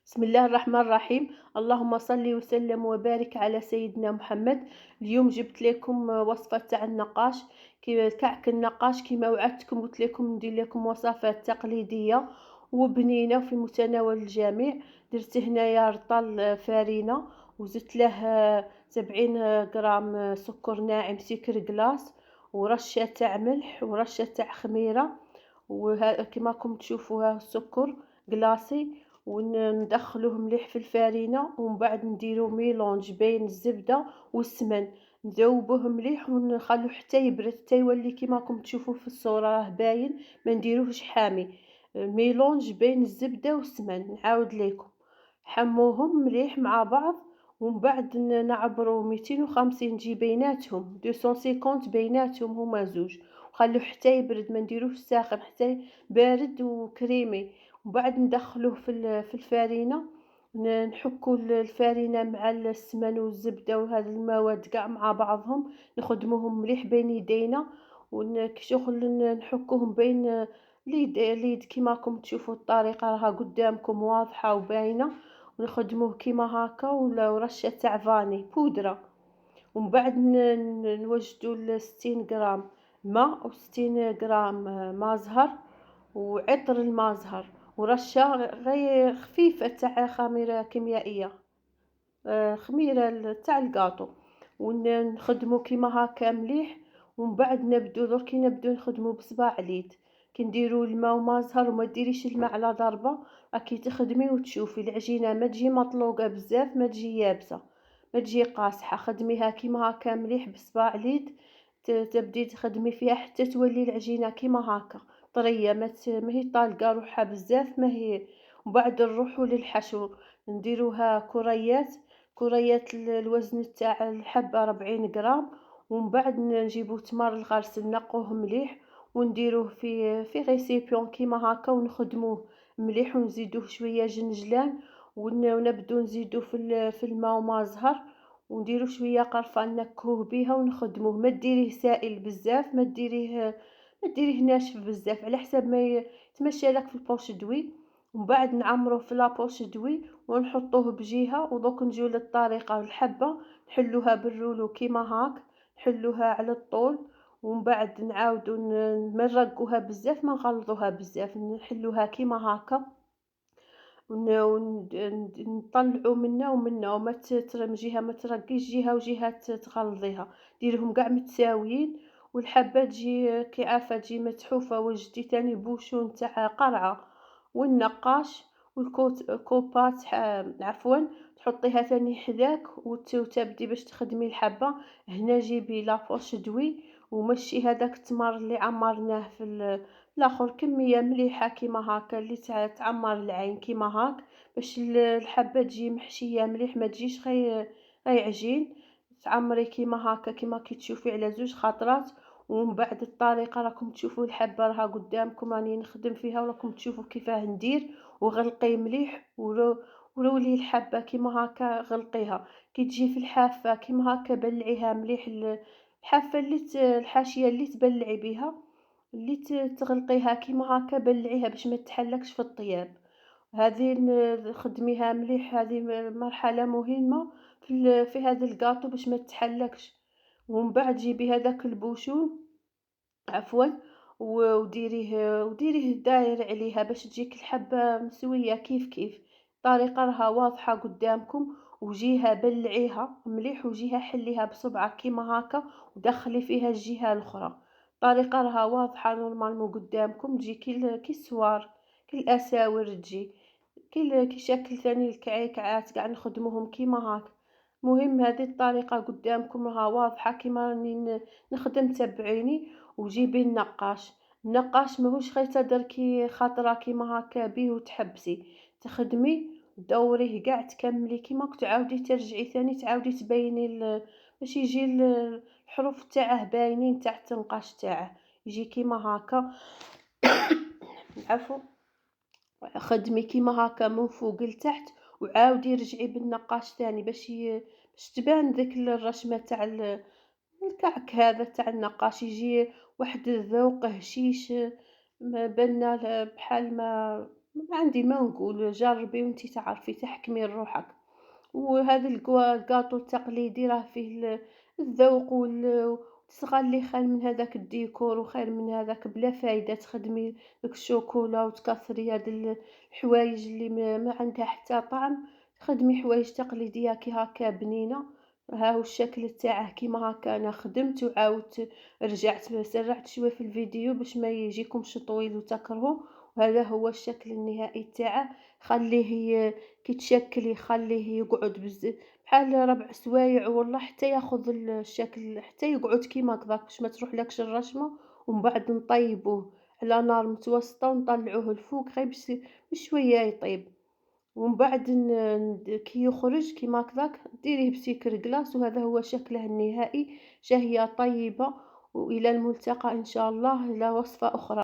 بسم الله الرحمن الرحيم. اللهم صل وسلم وبارك على سيدنا محمد. اليوم جبت لكم وصفة تاع النقاش. كعك النقاش كما وعدتكم، قلت لكم ندير لكم وصفات تقليدية وبنينة في متناول الجميع. درت هنايا رطل فرينة، وزدت له 70 غرام سكر ناعم سكر كلاص، ورشة تاع ملح ورشة تاع خميرة، كما راكم تشوفوا السكر كلاصي. وندخلوه مليح في الفرينه، ومن بعد نديرو ميلونج بين الزبده والسمن، نذوبوه مليح ونخلوه حتى يبرد، حتى يولي كيما راكم تشوفوا في الصوره راه باين، ما نديروهش حامي. ميلونج بين الزبده والسمن. نعاود لكم، حموهم مليح مع بعض، ومن بعد نعبروا 250 جي بيناتهم 250 بيناتهم هما زوج، وخلوه حتى يبرد، ما نديروهش ساخن، حتى بارد وكريمي. وبعد ندخلوه في الفرينه، نحكوا الفرينه مع السمن والزبده وهذه المواد كاع مع بعضهم، نخدموهم مليح بين يدينا، ونكشغل نحكوهم بين اليد كيما راكم تشوفوا. الطريقه راها قدامكم واضحه وباينه. ونخدموه كيما هكا، ولا رشه تاع فاني بودره. ومن بعد نوجدوا 60 غرام ماء و60 غرام ماء زهر وعطر الماء زهر، ورشه غير خفيفه تاع خميره كيميائيه، خميره تاع الكاطو. ونخدمو كيما هكا مليح. ومن بعد نبدو نخدمو بصباع اليد. كي نديرو الماء وما زهر، وما ديريش الماء على ضربه، راكي تخدمي وتشوفي العجينه ما تجي مطلوقه بزاف، ما تجي يابسه، ما تجي قاصحه. خدميها كيما هكا مليح بصباع اليد، تبدي تخدمي فيها حتى تولي العجينه كيما هكا طريه، ما هي طالقه روحها بزاف، ما هي. وبعد نروحو للحشو، نديروها كريات الوزن تاع الحبه 40 غرام. ومن بعد نجيبو تمر الغرس نقوه مليح، ونديروه في غيسيبيون كيما هكا، ونخدموه مليح، ونزيدوه شويه جنجلان، ونبدو نزيدو في الماء وما زهر، ونديرو شويه قرفه نكهوه بيها ونخدموه. ما ديريه سائل بزاف، ما ديريه ناشف بزاف، على حساب ما يتمشى لك في البوش دوي. ومن بعد نعمروه في لابوش دوي ونحطوه بجهه. ودوك نجيو للطريقه الحبه، نحلوها بالرولو كيما هاك، نحلوها على الطول. ومن بعد نعاودو ما نرقوها بزاف، ما نغلظوها بزاف، نحلوها كيما هاكا، نطلعو منا ومنا، وما من جهه ما ترقيش جهه وجهه تغلظيها، ديرهم كاع متساويين. والحبه تجي كي عارفه تجي متحوفه. وجدي تاني بوشون تاع قرعه، والنقاش كوبات عفوا، تحطيها ثاني حذاك وتبدي باش تخدمي الحبه. هنا جيبي لابوش دوي، ومشي هذاك التمر اللي عمرناه في الاخر كميه مليحه كيما هكا، اللي تعمر العين كيما هاك، باش الحبه تجي محشيه مليح، ما تجيش غي عجين. تعمري كيما هكا كيما كي تشوفي على زوج خطرات. ومن بعد الطريقه راكم تشوفوا الحبه راها قدامكم، راني نخدم فيها وراكم تشوفوا كيفاه ندير. وغلقي مليح ورولي الحبه كيما هكا، غلقيها. كي تجي في الحافه كيما هكا بلعيها مليح، الحافه الحاشيه اللي تبلعي بها، اللي تغلقيها كيما هكا، بلعيها باش ما تحلكش في الطياب. هذه خدميها مليح، هذه مرحله مهمه في هذا الكاطو باش ما تحلكش. ومن بعد جيبي هذاك البوشون عفوا، وديريه داير عليها باش تجيك الحبه مسويه كيف كيف. الطريقه راها واضحه قدامكم. وجيها بلعيها مليح، وجيها حليها بصبعك كيما هكا، ودخلي فيها الجهه الاخرى. الطريقه راها واضحه نورمالمون قدامكم، تجي كي السوار، كي الاساور تجي، كي شكل ثاني الكعكعات قاع نخدموهم كيما هاك. مهم هذه الطريقه قدامكم راها واضحه كيما راني نخدم، تبعيني. وجيبي النقاش ماهوش غير تدركي خطره كيما هكا بيه وتحبسي، تخدمي دوريه كاع تكملي كيما تعاودي ترجعي ثاني، تعاودي تبيني باش يجي الحروف تاعه باينين تحت النقاش تاعه، يجي كيما هكا. عفوا. خدمي كيما هكا من فوق لتحت، وعاودي رجعي بالنقاش ثاني باش تبان ذيك الرشمه تاع الكعك هذا تاع النقاش، يجي واحد الذوق هشيش، ما بنا بحال ما ما عندي ما نقول، جربي وانتي تعرفي تحكمي لروحك. وهذا الكاطو التقليدي راه فيه الذوق وتستغلي خير من هذاك الديكور وخير من هذاك بلا فايدة، تخدمي داك الشوكولا وتكثري هاد الحوايج اللي ما عندها حتى طعم، خدمي حوايج تقليدية كي هكا بنينة. ها هو الشكل تاعه كيما هكا أنا خدمت وعاودت رجعت سرعت شوية في الفيديو باش ما يجيكمش طويل وتكرهوا. وهذا هو الشكل النهائي تاعه. خليه كي تشكلي خليه يقعد بحال ربع سوايع والله حتى ياخذ الشكل، حتى يقعد كيما هكذاك باش ما تروحلكش الرشمة. ومن بعد نطيبوه على نار متوسطة ونطلعوه الفوق غير بشوية يطيب. ومن بعد كي يخرج كيما هكذاك ديريه بسكر كلاص. وهذا هو شكله النهائي. شهية طيبة، وإلى الملتقى إن شاء الله إلى وصفة أخرى.